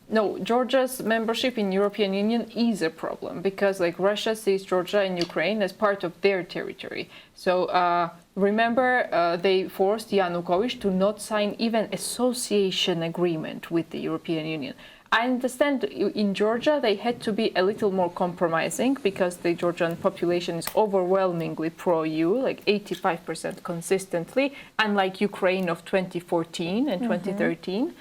no, Georgia's membership in European Union is a problem because like Russia sees Georgia and Ukraine as part of their territory. So remember, they forced Yanukovych to not sign even association agreement with the European Union. I understand in Georgia they had to be a little more compromising because the Georgian population is overwhelmingly pro-EU, like 85% consistently, unlike Ukraine of 2014 and 2013.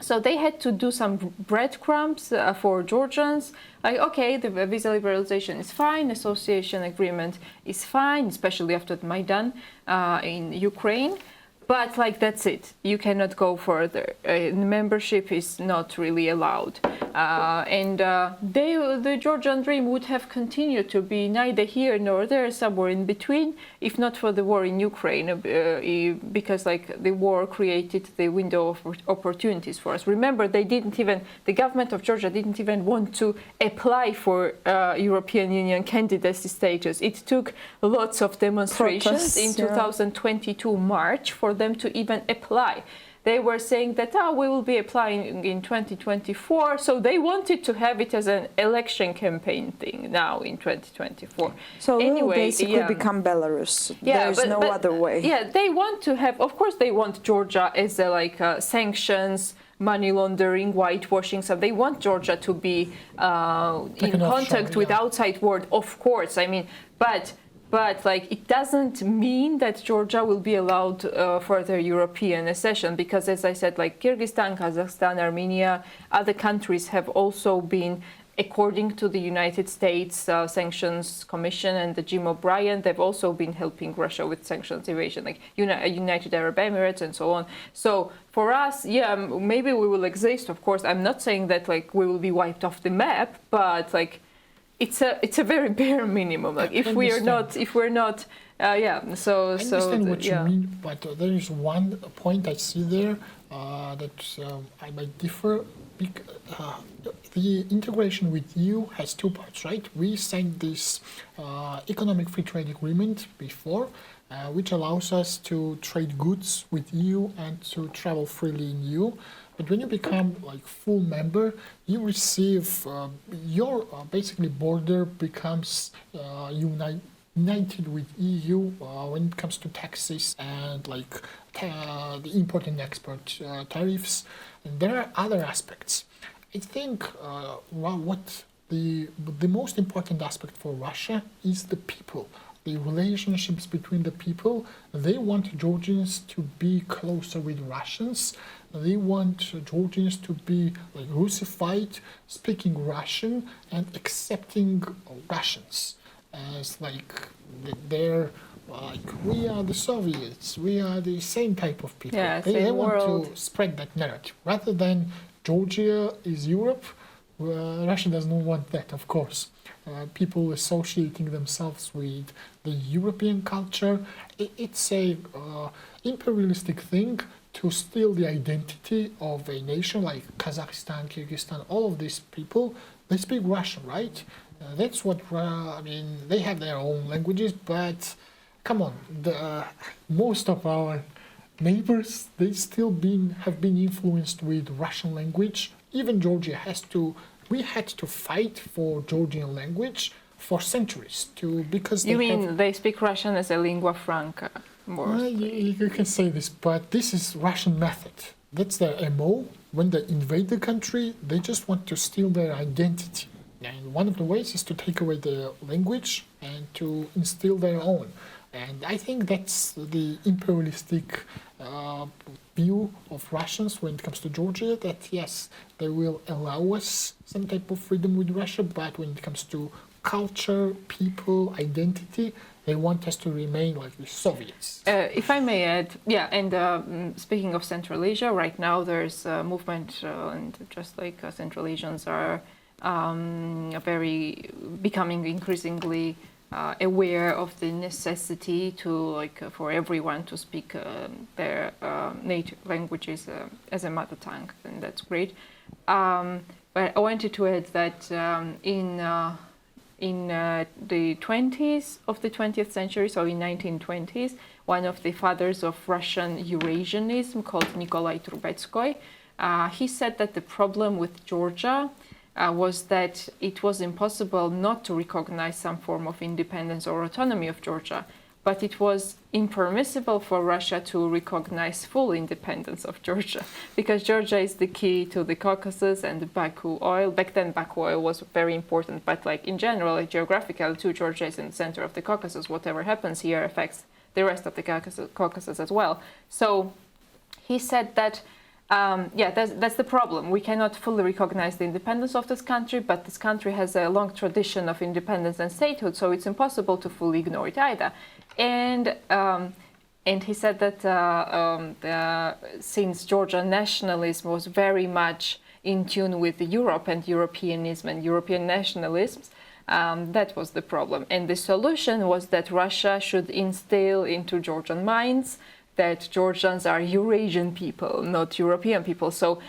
So they had to do some breadcrumbs for Georgians. Like, okay, the visa liberalization is fine, association agreement is fine, especially after the Maidan in Ukraine. But like that's it. You cannot go further. Membership is not really allowed. The Georgian dream would have continued to be neither here nor there, somewhere in between, if not for the war in Ukraine, because like the war created the window of opportunities for us. Remember, the government of Georgia didn't even want to apply for European Union candidacy status. It took lots of demonstrations in 2022 March for them to even apply. They were saying that we will be applying in 2024, so they wanted to have it as an election campaign thing now in 2024. So anyway, we'll basically become Belarus. There's no other way. Yeah, they want to have, of course, they want Georgia as sanctions, money laundering, whitewashing. So they want Georgia to be in contact with outside world, of course. I mean, but like it doesn't mean that Georgia will be allowed further European accession because, as I said, like Kyrgyzstan, Kazakhstan, Armenia, other countries have also been, according to the United States Sanctions Commission and the Jim O'Brien, they've also been helping Russia with sanctions evasion, like United Arab Emirates and so on. So for us, yeah, maybe we will exist. Of course, I'm not saying that like we will be wiped off the map, but like it's a very bare minimum. Like if we're not, So I understand what you mean, but there is one point I see there that I might differ. The integration with EU has two parts, right? We signed this economic free trade agreement before, which allows us to trade goods with EU and to travel freely in EU. But when you become like full member, you receive your basically border becomes united with EU when it comes to taxes and like the import and export tariffs. And there are other aspects. I think what the most important aspect for Russia is the people. The relationships between the people. They want Georgians to be closer with Russians. They want Georgians to be like Russified, speaking Russian and accepting Russians as like they're like we are the Soviets. We are the same type of people. Yeah, they want world. to spread that narrative rather than Georgia is Europe. Russia does not want that, of course. People associating themselves with the European culture, it's a imperialistic thing to steal the identity of a nation like Kazakhstan, Kyrgyzstan, all of these people, they speak Russian, right? That's what, they have their own languages, but come on, most of our neighbors, they still have been influenced with Russian language. Even Georgia we had to fight for Georgian language for centuries because they speak Russian as a lingua franca? You can say this, but this is Russian method. That's their MO. When they invade the country, they just want to steal their identity. And one of the ways is to take away their language and to instill their own. And I think that's the imperialistic view of Russians when it comes to Georgia, that yes, they will allow us some type of freedom with Russia, but when it comes to culture, people, identity, they want us to remain like the Soviets. If I may add, speaking of Central Asia, right now there's a movement, and just like Central Asians are becoming increasingly aware of the necessity to for everyone to speak their native languages as a mother tongue, and that's great. But I wanted to add that in the 20s of the 20th century, so in 1920s, one of the fathers of Russian Eurasianism, called Nikolai Trubetskoy, He said that the problem with Georgia was that it was impossible not to recognize some form of independence or autonomy of Georgia, but it was impermissible for Russia to recognize full independence of Georgia, because Georgia is the key to the Caucasus and the Baku oil. Back then, Baku oil was very important, but like in general, like, geographically too, Georgia is in the center of the Caucasus. Whatever happens here affects the rest of the Caucasus as well. So he said that that's the problem. We cannot fully recognize the independence of this country, but this country has a long tradition of independence and statehood, so it's impossible to fully ignore it either. And he said that since Georgian nationalism was very much in tune with Europe and Europeanism and European nationalisms, that was the problem. And the solution was that Russia should instill into Georgian minds that Georgians are Eurasian people, not European people. So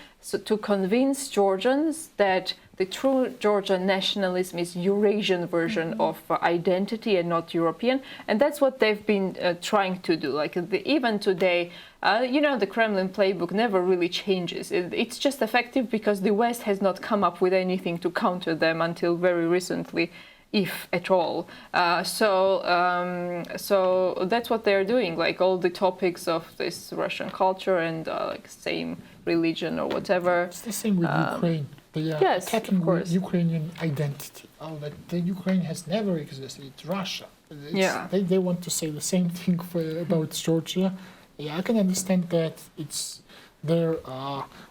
to convince Georgians that the true Georgian nationalism is Eurasian version of identity and not European, and that's what they've been trying to do. Like even today, the Kremlin playbook never really changes. It's just effective because the West has not come up with anything to counter them until very recently, if at all. So that's what they're doing. Like all the topics of this Russian culture and like same religion or whatever. It's the same with Ukraine. They are yes, attacking of course. Ukrainian identity. Oh, that the Ukraine has never existed. It's Russia. They want to say the same thing about Georgia. Yeah, I can understand that it's their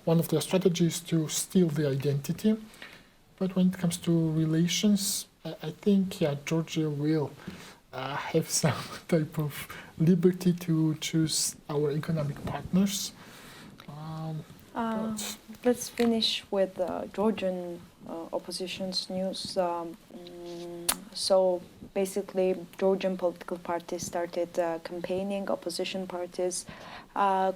one of their strategies to steal the identity. But when it comes to relations, I think Georgia will have some type of liberty to choose our economic partners. Let's finish with Georgian opposition's news. So basically, Georgian political parties started campaigning, opposition parties,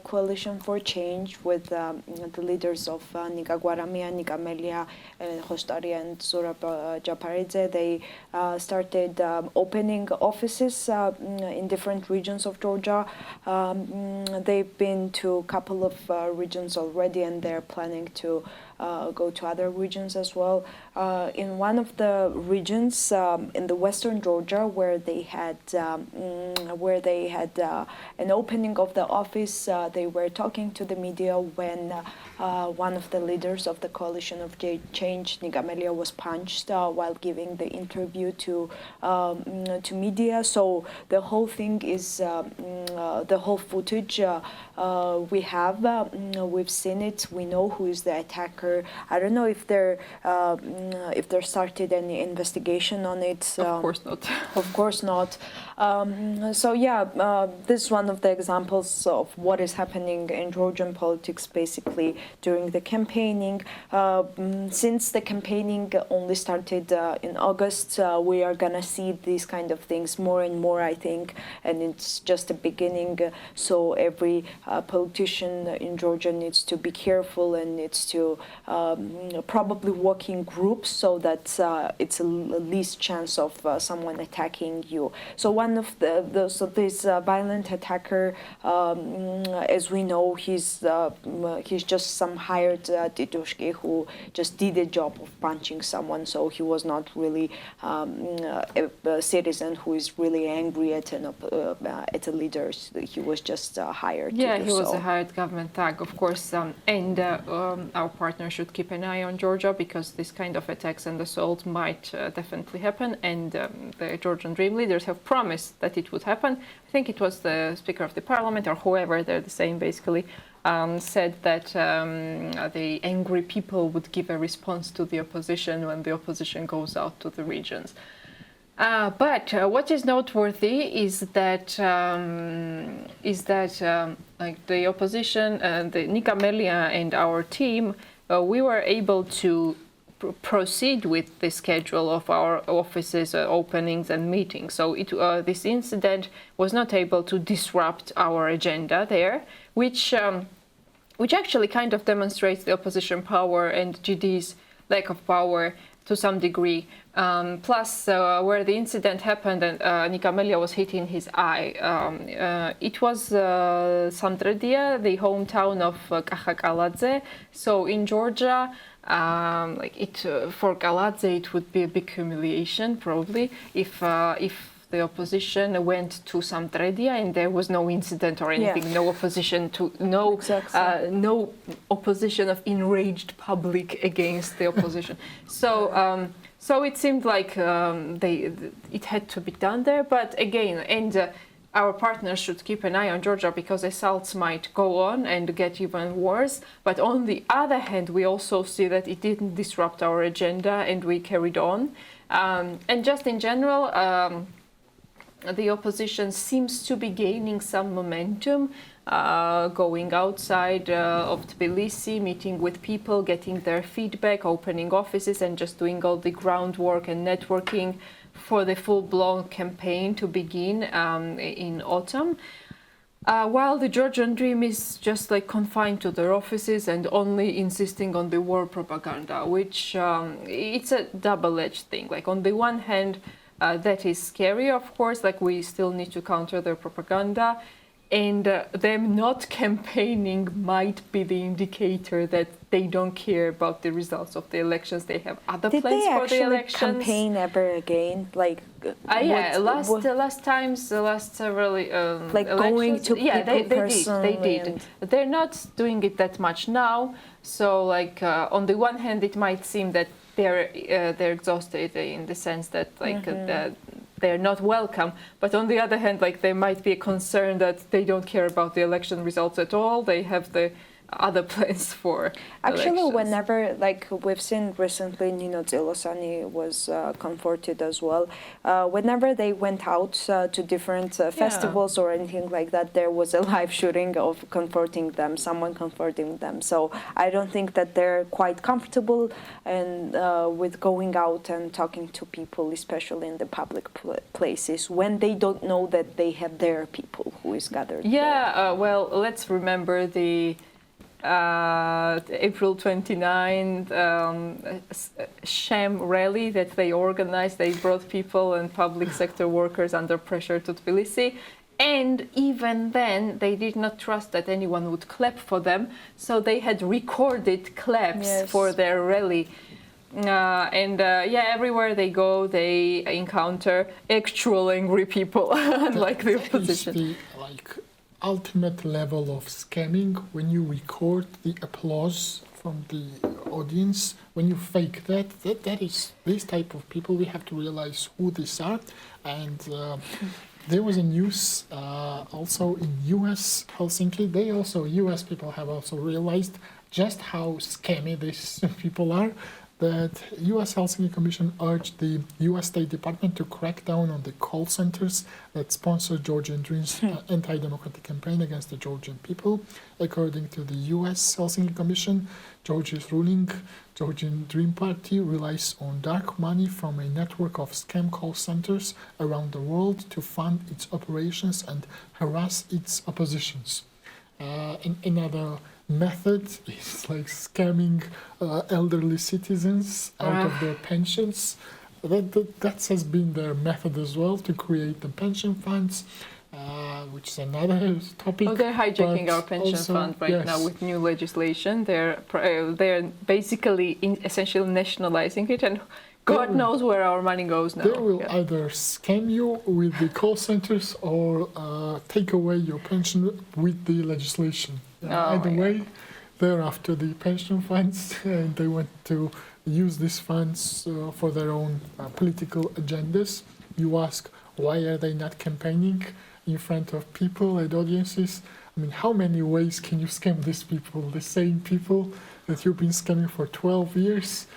coalition for change with the leaders of Nika Guaramia, Nika Melia, Khostari and Zurab Japaridze. They started opening offices in different regions of Georgia. They've been to a couple of regions already, and they're planning to go to other regions as well. In one of the regions in the western Georgia, where they had an opening of the office, they were talking to the media when one of the leaders of the coalition of change, Nigamelia, was punched while giving the interview to media. So the whole thing is the whole footage we have. We've seen it. We know who is the attacker. I don't know if there started any investigation on it. Of course not. Of course not. This is one of the examples of what is happening in Georgian politics, basically during the campaigning. Since the campaigning only started in August, we are gonna see these kind of things more and more, I think, and it's just a beginning. So every politician in Georgia needs to be careful and needs to probably work in groups so that it's a least chance of someone attacking you. So one of this violent attacker, as we know, he's just some hired titushki who just did a job of punching someone. So he was not really a citizen who is really angry at a leader. He was just hired. Yeah, to do he was so. a hired government thug, of course. And our partner should keep an eye on Georgia, because this kind of attacks and assault might definitely happen. And the Georgian Dream leaders have promised that it would happen. I think it was the Speaker of the Parliament or whoever, they're the same basically, said that the angry people would give a response to the opposition when the opposition goes out to the regions. But what is noteworthy is that like the opposition, the Nika Melia and our team, we were able to proceed with the schedule of our offices, openings and meetings. So this incident was not able to disrupt our agenda there, which actually kind of demonstrates the opposition power and GD's lack of power to some degree. Plus, where the incident happened and Nikamelia was hit in his eye, it was Samtredia, the hometown of Kaladze. So in Georgia, for Kaladze, it would be a big humiliation probably if the opposition went to Samtredia and there was no incident or anything, no opposition to no opposition of enraged public against the opposition. So it seemed like it had to be done there, but again, our partners should keep an eye on Georgia because assaults might go on and get even worse. But on the other hand, we also see that it didn't disrupt our agenda and we carried on. And just in general, the opposition seems to be gaining some momentum, going outside of Tbilisi, meeting with people, getting their feedback, opening offices and just doing all the groundwork and networking for the full-blown campaign to begin in autumn. While the Georgian dream is just like confined to their offices and only insisting on the war propaganda, which it's a double-edged thing. Like on the one hand, that is scary, of course, like we still need to counter their propaganda. And them not campaigning might be the indicator that they don't care about the results of the elections. They have other plans for the elections. Did they actually campaign ever again? Like, last several like going to people personally. They did. They're not doing it that much now. So, like on the one hand, it might seem that they're exhausted in the sense that they're not welcome, but on the other hand, like there might be a concern that they don't care about the election results at all. They have the other plans for actually elections. Whenever, like we've seen recently, Nino Zelosani was comforted as well. Whenever they went out to different festivals or anything like that, there was a live shooting of someone comforting them. So I don't think that they're quite comfortable and with going out and talking to people, especially in the public places, when they don't know that they have their people who is gathered there. Well, let's remember the April 29th sham rally that they organized. They brought people and public sector workers under pressure to Tbilisi. And even then, they did not trust that anyone would clap for them. So they had recorded claps for their rally. Everywhere they go, they encounter actual angry people, unlike the opposition. Ultimate level of scamming when you record the applause from the audience, when you fake that is this type of people. We have to realize who these are. And there was a news also in US, Helsinki. US people have also realized just how scammy these people are. That U.S. Helsinki Commission urged the U.S. State Department to crack down on the call centers that sponsor Georgian Dream's anti-democratic campaign against the Georgian people. According to the U.S. Helsinki Commission, Georgia's ruling Georgian Dream Party relies on dark money from a network of scam call centers around the world to fund its operations and harass its oppositions. Another method is like scamming elderly citizens out of their pensions. That has been their method as well, to create the pension funds, which is another topic. They're hijacking our pension fund right now with new legislation. They're basically essentially nationalizing it, and God knows where our money goes now. They will either scam you with the call centers or take away your pension with the legislation. Either way, they're after the pension funds, and they want to use these funds for their own political agendas. You ask, why are they not campaigning in front of people and audiences? I mean, how many ways can you scam these people? The same people that you've been scamming for 12 years?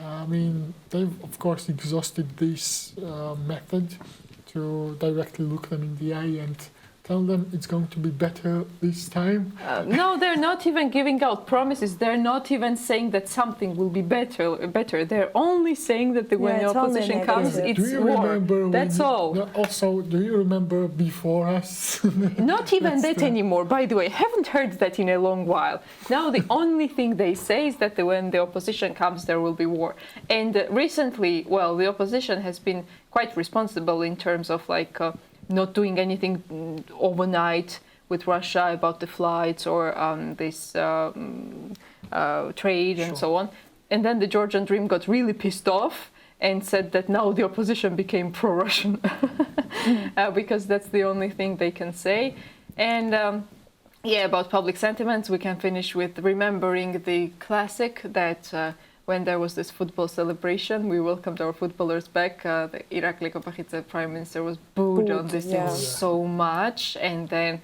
I mean, they've, of course, exhausted this method to directly look them in the eye and tell them it's going to be better this time? No, they're not even giving out promises. They're not even saying that something will be better. They're only saying that when the it's only opposition comes, negative. it's Do you war. remember That's all. No, also, do you remember before us? Not even That's that anymore, by the way. I haven't heard that in a long while. Now the only thing they say is that when the opposition comes, there will be war. And recently, well, the opposition has been quite responsible in terms of not doing anything overnight with Russia about the flights or this trade and so on. And then the Georgian Dream got really pissed off and said that now the opposition became pro-Russian because that's the only thing they can say. And about public sentiments, we can finish with remembering the classic that when there was this football celebration, we welcomed our footballers back. The Irakli Kopakhidze prime minister was booed on this thing so much, and then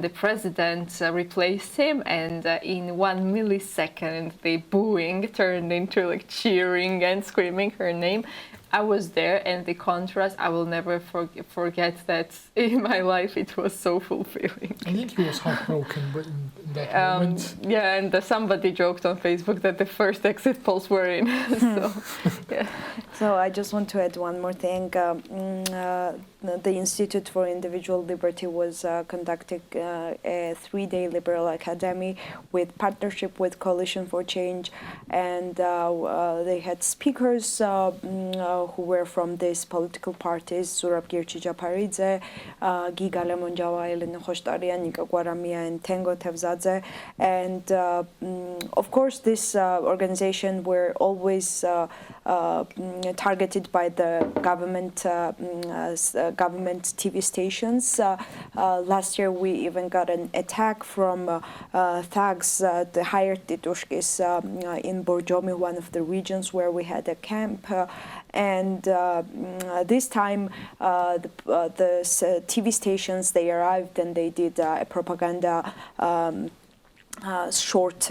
the president replaced him, and in 1 millisecond, the booing turned into cheering and screaming her name. I was there, and the contrast, I will never forget that in my life. It was so fulfilling. I think he was heartbroken but in that moment. Yeah, and somebody joked on Facebook that the first exit polls were in. So, yeah. So I just want to add one more thing. The Institute for Individual Liberty was conducting a 3-day liberal academy with partnership with Coalition for Change, and they had speakers who were from these political parties: Zurab Girchi-Japaridze, Giga Lemonjava, Elena Khoshtaryan, Nika Gwaramia, and Tengo Tevzadze. And of course, this organization were always targeted by the government TV stations. Last year, we even got an attack from thugs, the hired titushkis in Borjomi, one of the regions where we had a camp. And this time, the TV stations, they arrived and they did a propaganda short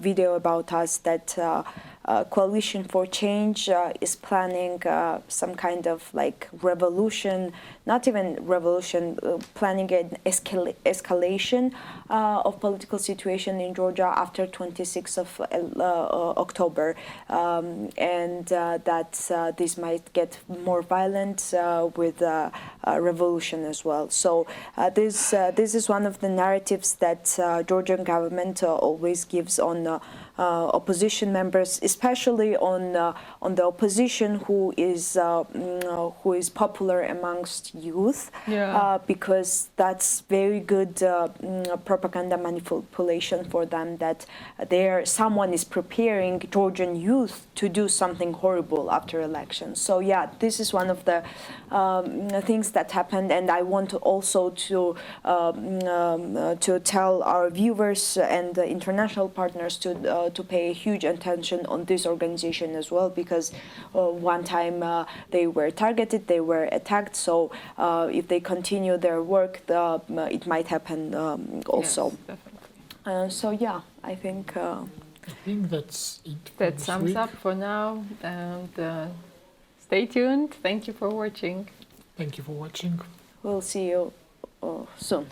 video about us that Coalition for Change is planning some kind of revolution, not even revolution, planning an escalation of political situation in Georgia after 26th of October, and that this might get more violent with revolution as well. So this is one of the narratives that Georgian government always gives on opposition members, especially on the opposition who is popular amongst youth, because that's very good propaganda manipulation for them, that someone is preparing Georgian youth to do something horrible after elections. So yeah, this is one of the things that happened, and I want also to tell our viewers and the international partners to pay huge attention on this organization as well, because one time they were targeted, they were attacked. So if they continue their work, it might happen also. Yes, definitely. So yeah, I think that's it. That sums week. up for now. And stay tuned. Thank you for watching. Thank you for watching. We'll see you soon.